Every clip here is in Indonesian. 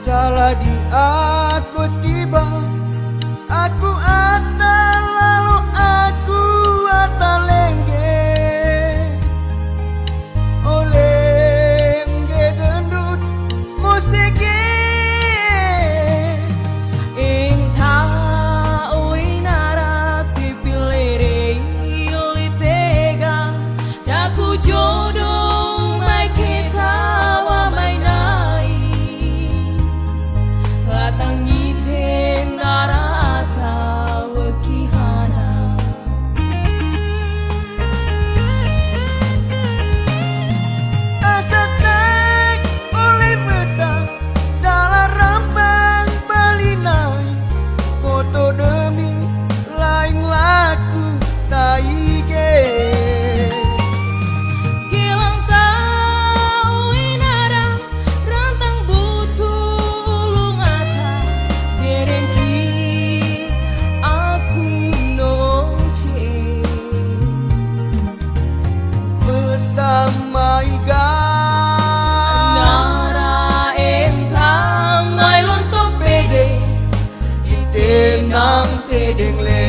Jala di aku tiba, aku ada lalu aku atalengge, olengge dendut musike. Ing tao inara tipilere ilitega, daku jodoh mai kita wa mai nai, latang ngiten narata wakihana. Asatek oleh betah jala rambang balinai, foto demi lain laku taige. Kilang tau inara rantang butu ulung ata, derengki aku noce. Pertamai Nara entang mai lontok pede, tenang tedeng le.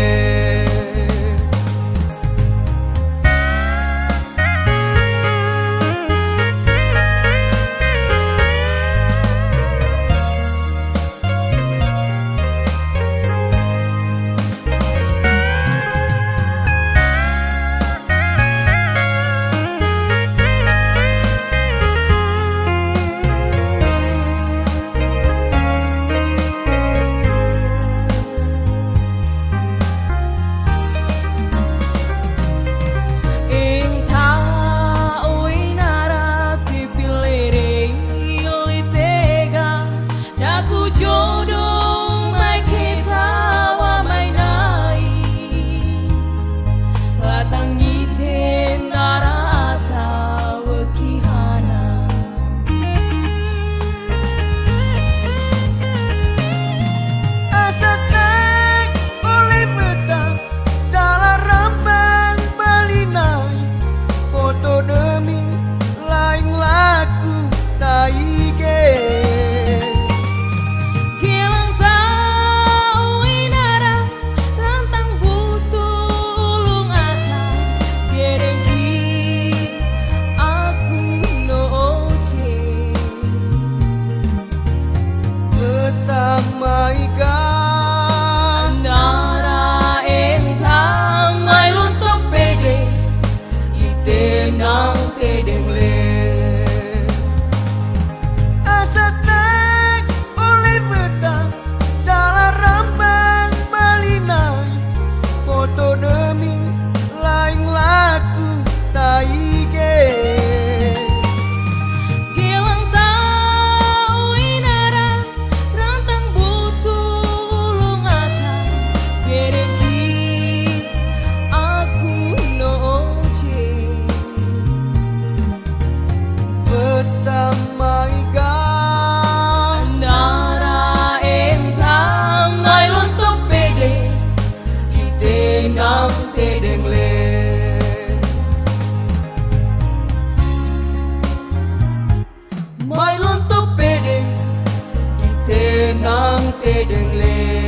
ing tao inara tipilere ilitega, daku jodoh mai kita wa mai nai, latang ngiten narata wakihana. Asatek oleh betah jala rambang balinai, foto demi lain laku taige. Kilang tau inara rantang butu ulung ata, derengki aku noce. Pertamai Nara entang mai lontok pede, tenang tedeng le. Asatek oleh betah jala rambang balinai, foto demi lain laku taige. kilang tau inara rantang butu ulung ata, derengki aku noce. Pertamai Nara entang mai lontok pede, tenang tedeng le. Mai lontok pede, tenang tedeng le.